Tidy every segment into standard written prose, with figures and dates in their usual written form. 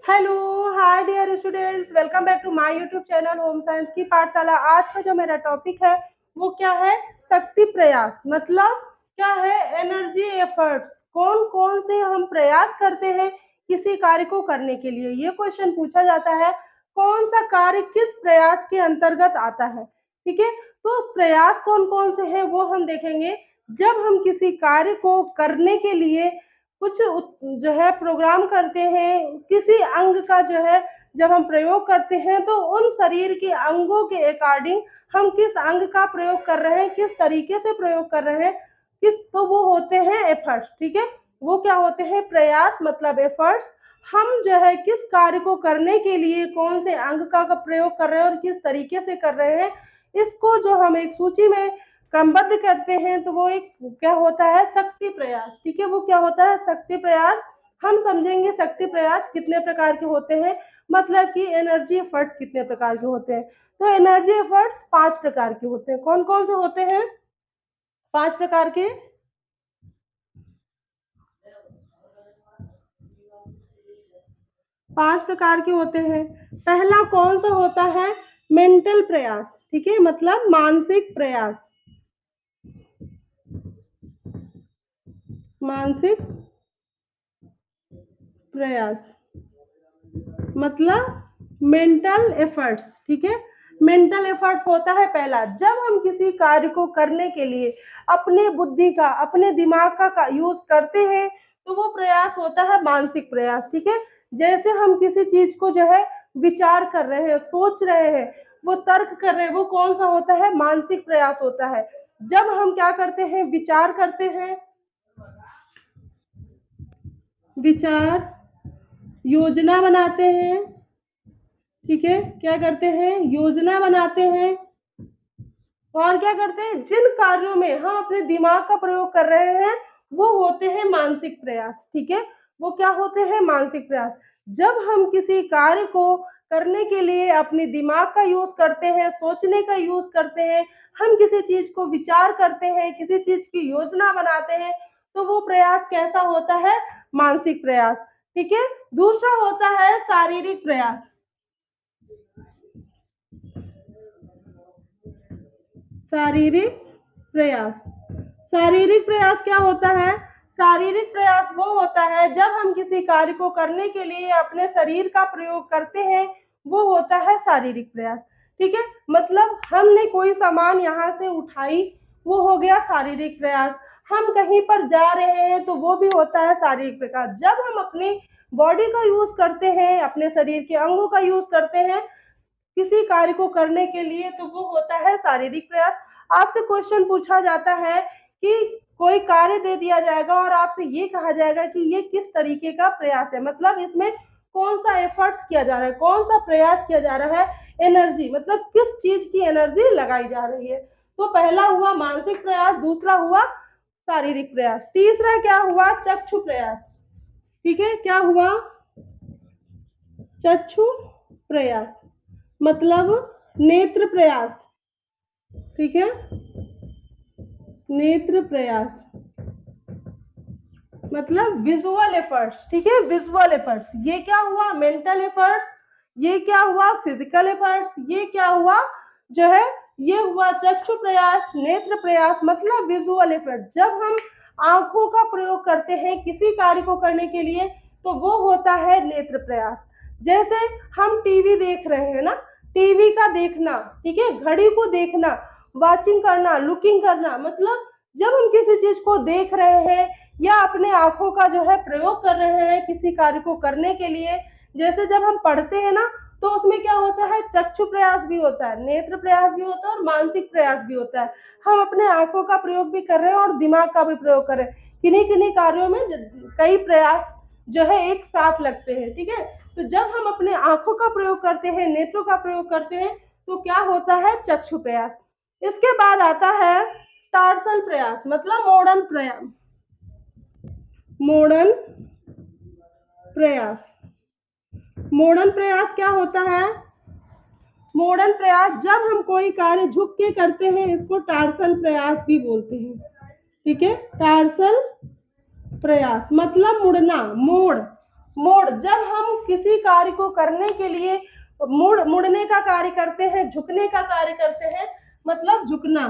Hello, hi dear students, welcome back to my YouTube channel home science की पाठशाला। आज का जो मेरा टॉपिक है वो क्या है? शक्ति प्रयास। मतलब क्या है? Energy efforts. कौन कौन से हम प्रयास करते हैं किसी कार्य को करने के लिए, ये क्वेश्चन पूछा जाता है। कौन सा कार्य किस प्रयास के अंतर्गत आता है? ठीक है, तो प्रयास कौन कौन से हैं वो हम देखेंगे। जब हम किसी कार्य को करने के लिए कुछ जो है प्रोग्राम करते हैं, किसी अंग का जो है जब हम प्रयोग करते हैं तो उन शरीर के अंगों के अकॉर्डिंग हम किस अंग का प्रयोग कर रहे हैं, किस तरीके से प्रयोग कर रहे हैं, किस तो वो होते हैं एफर्ट्स। ठीक है, वो क्या होते हैं? प्रयास मतलब एफर्ट्स। हम जो है किस कार्य को करने के लिए कौन से अंग का प्रयोग कर रहे हैं और किस तरीके से कर रहे हैं, इसको जो हम एक सूची में क्रमबद्ध करते हैं तो वो एक क्या होता है? शक्ति प्रयास। ठीक है, वो क्या होता है? शक्ति प्रयास। हम समझेंगे शक्ति प्रयास कितने प्रकार के होते हैं, मतलब कि एनर्जी एफर्ट्स कितने प्रकार के होते हैं। तो एनर्जी एफर्ट्स 5 प्रकार के होते हैं। कौन कौन से होते हैं? 5 प्रकार के। 5 प्रकार के होते हैं। पहला कौन सा होता है? मेंटल प्रयास। ठीक है, मतलब मानसिक प्रयास। मानसिक प्रयास मतलब मेंटल एफर्ट्स। ठीक है, मेंटल एफर्ट्स होता है पहला। जब हम किसी कार्य को करने के लिए अपने बुद्धि का, अपने दिमाग का यूज करते हैं तो वो प्रयास होता है मानसिक प्रयास। ठीक है, जैसे हम किसी चीज को जो है विचार कर रहे हैं, सोच रहे हैं, वो तर्क कर रहे हैं, वो कौन सा होता है? मानसिक प्रयास होता है। जब हम क्या करते हैं? विचार करते हैं, विचार, योजना बनाते हैं। ठीक है, क्या करते हैं? योजना बनाते हैं। और क्या करते हैं? जिन कार्यों में हम अपने दिमाग का प्रयोग कर रहे हैं वो होते हैं मानसिक प्रयास। ठीक है, वो क्या होते हैं? मानसिक प्रयास। जब हम किसी कार्य को करने के लिए अपने दिमाग का यूज करते हैं, सोचने का यूज करते हैं, हम किसी चीज को विचार करते हैं, किसी चीज की योजना बनाते हैं, तो वो प्रयास कैसा होता है? मानसिक प्रयास। ठीक है, दूसरा होता है शारीरिक प्रयास। शारीरिक प्रयास। शारीरिक प्रयास क्या होता है? शारीरिक प्रयास वो होता है जब हम किसी कार्य को करने के लिए अपने शरीर का प्रयोग करते हैं, वो होता है शारीरिक प्रयास। ठीक है, मतलब हमने कोई सामान यहाँ से उठाई, वो हो गया शारीरिक प्रयास। हम कहीं पर जा रहे हैं तो वो भी होता है शारीरिक प्रयास। जब हम अपनी बॉडी का यूज करते हैं, अपने शरीर के अंगों का यूज करते हैं किसी कार्य को करने के लिए, तो वो होता है शारीरिक प्रयास। आपसे क्वेश्चन पूछा जाता है कि कोई कार्य दे दिया जाएगा और आपसे ये कहा जाएगा कि ये किस तरीके का प्रयास है, मतलब इसमें कौन सा एफर्ट्स किया जा रहा है, कौन सा प्रयास किया जा रहा है। एनर्जी मतलब किस चीज की एनर्जी लगाई जा रही है। तो पहला हुआ मानसिक प्रयास, दूसरा हुआ शारीरिक प्रयास, तीसरा क्या हुआ? चक्षु प्रयास। ठीक है, क्या हुआ? चक्षु प्रयास मतलब नेत्र प्रयास। ठीक है, नेत्र प्रयास मतलब विजुअल एफर्ट्स। ठीक है, विजुअल एफर्ट्स। ये क्या हुआ? Mental efforts. ये क्या हुआ? Physical efforts. ये क्या हुआ जो है? ये हुआ चक्षु प्रयास, नेत्र प्रयास मतलब विजुअल एफर्ट। जब हम आंखों का प्रयोग करते हैं किसी कार्य को करने के लिए तो वो होता है नेत्र प्रयास। जैसे हम टीवी देख रहे हैं ना, टीवी का देखना, ठीक है, घड़ी को देखना, वॉचिंग करना, लुकिंग करना, मतलब जब हम किसी चीज को देख रहे हैं या अपने आंखों का जो है प्रयोग कर रहे हैं किसी कार्य को करने के लिए, जैसे जब हम पढ़ते हैं ना तो उसमें क्या होता है? चक्षु प्रयास भी होता है, नेत्र प्रयास भी होता है और मानसिक प्रयास भी होता है। हम अपने आंखों का प्रयोग भी कर रहे हैं और दिमाग का भी प्रयोग कर रहे हैं। किन्हीं किन्हीं कार्यों में कई प्रयास जो है एक साथ लगते हैं। ठीक है, तो जब हम अपने आंखों का प्रयोग करते हैं, नेत्रों का प्रयोग करते हैं तो क्या होता है? चक्षु प्रयास। इसके बाद आता है टार्सल प्रयास मतलब मॉडर्न प्रयास। मॉडर्न प्रयास। मॉडर्न प्रयास क्या होता है? मॉडर्न प्रयास जब हम कोई कार्य झुक के करते हैं इसको टार्सल प्रयास भी बोलते हैं। ठीक है, टार्सल प्रयास मतलब मुड़ना, मोड़, मोड़, जब हम किसी कार्य को करने के लिए मुड़ने का कार्य करते हैं, झुकने का कार्य करते हैं, मतलब झुकना।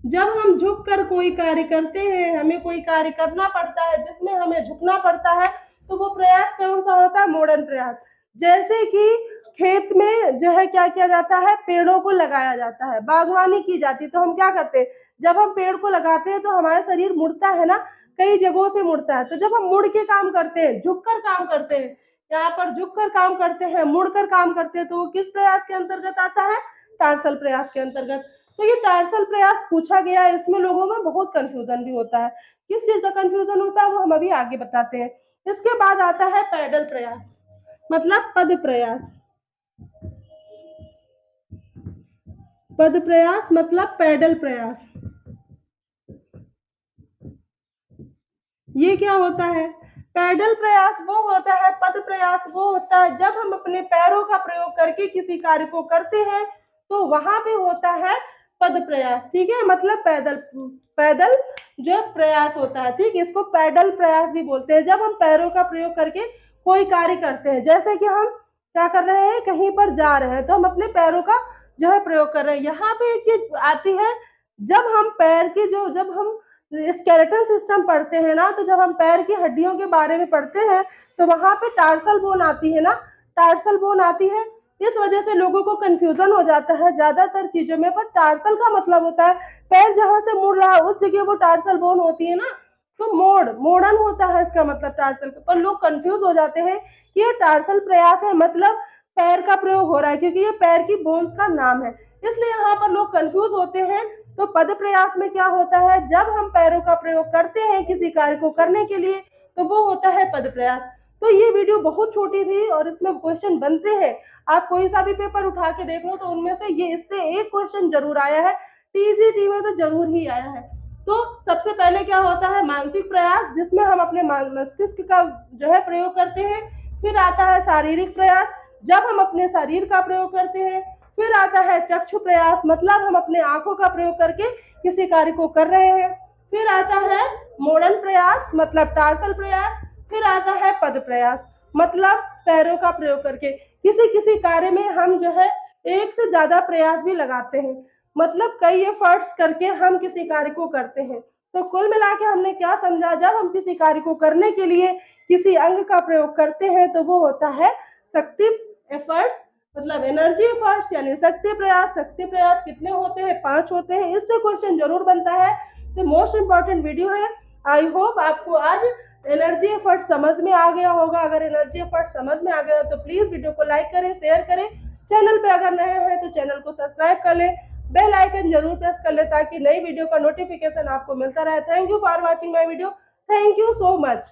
जब हम झुक कर कोई कार्य करते हैं, हमें कोई कार्य करना पड़ता है जिसमें हमें झुकना पड़ता है, तो वो प्रयास कौन सा होता है? मॉडर्न प्रयास। जैसे कि खेत में जो है क्या किया जाता है? पेड़ों को लगाया जाता है, बागवानी की जाती है, तो हम क्या करते हैं? जब हम पेड़ को लगाते हैं तो हमारा शरीर मुड़ता है ना, कई जगहों से मुड़ता है। तो जब हम मुड़ के काम करते हैं, झुक कर काम करते हैं, यहाँ पर झुक कर काम करते हैं, मुड़ कर काम करते हैं, तो वो किस प्रयास के अंतर्गत आता है? टार्सल प्रयास के अंतर्गत। तो ये टार्सल प्रयास पूछा गया है, इसमें लोगों में बहुत कंफ्यूजन भी होता है। किस चीज का कंफ्यूजन होता है वो हम अभी आगे बताते हैं। इसके बाद आता है पैडल प्रयास, मतलब पद प्रयास। पद प्रयास मतलब पैडल प्रयास। ये क्या होता है? पैडल प्रयास वो होता है, पद प्रयास वो होता है जब हम अपने पैरों का प्रयोग करके किसी कार्य को करते हैं, तो वहां पे होता है पद प्रयास। ठीक है, मतलब पैदल पैदल जो प्रयास होता है, ठीक, इसको पैडल प्रयास भी बोलते हैं। जब हम पैरों का प्रयोग करके कोई कार्य करते हैं, जैसे कि हम क्या कर रहे हैं? कहीं पर जा रहे हैं, तो हम अपने पैरों का जो है प्रयोग कर रहे हैं। यहाँ पे एक चीज आती है, जब हम पैर की जब हम स्केलेटन सिस्टम पढ़ते हैं ना, तो जब हम पैर की हड्डियों के बारे में पढ़ते हैं, तो वहां पे टार्सल बोन आती है ना, टार्सल बोन आती है। इस वजह से लोगों को कंफ्यूजन हो जाता है ज्यादातर चीजों में। पर टार्सल का मतलब होता है पैर जहां से मुड़ रहा है उस जगह वो टार्सल बोन होती है ना, तो मोड़न होता है इसका मतलब टार्सल। पर लोग कंफ्यूज हो जाते हैं कि ये टार्सल प्रयास है, मतलब पैर का प्रयोग हो रहा है, क्योंकि ये पैर की बोन्स का नाम है, इसलिए यहाँ पर लोग कंफ्यूज होते हैं। तो पद प्रयास में क्या होता है? जब हम पैरों का प्रयोग करते हैं किसी कार्य को करने के लिए, तो वो होता है पद प्रयास। तो ये वीडियो बहुत छोटी थी और इसमें क्वेश्चन बनते हैं। आप कोई सा भी पेपर उठा के देख लो तो उनमें से ये इससे एक क्वेश्चन जरूर आया है, टीजीटी में तो जरूर ही आया है। तो सबसे पहले क्या होता है? मानसिक प्रयास, जिसमें हम अपने मस्तिष्क का जो है प्रयोग करते हैं। फिर आता है शारीरिक प्रयास, जब हम अपने शरीर का प्रयोग करते हैं। फिर आता है चक्षु प्रयास, मतलब हम अपने आंखों का प्रयोग करके किसी कार्य को कर रहे हैं। फिर आता है मोड़न प्रयास, मतलब टार्सल प्रयास। फिर आता है पद प्रयास, मतलब पैरों का प्रयोग करके किसी किसी कार्य में हम जो है एक से ज्यादा प्रयास भी लगाते हैं, मतलब कई एफर्ट्स करके हम किसी कार्य को करते हैं। तो कुल मिला के हमने क्या समझा? जब हम किसी कार्य को करने के लिए किसी अंग का प्रयोग करते हैं तो वो होता है शक्ति एफर्ट्स, मतलब एनर्जी एफर्ट्स यानी शक्ति प्रयास। शक्ति प्रयास कितने होते हैं? 5 होते हैं। इससे क्वेश्चन जरूर बनता है। तो मोस्ट इंपॉर्टेंट वीडियो है। आई होप आपको आज एनर्जी एफर्ट समझ में आ गया होगा। अगर एनर्जी एफर्ट समझ में आ गया तो प्लीज वीडियो को लाइक करें, शेयर करें। चैनल पे अगर नए हैं तो चैनल को सब्सक्राइब कर ले, बेल आइकन जरूर प्रेस कर ले ताकि नई वीडियो का नोटिफिकेशन आपको मिलता रहे। Thank you for watching my video. Thank you so much.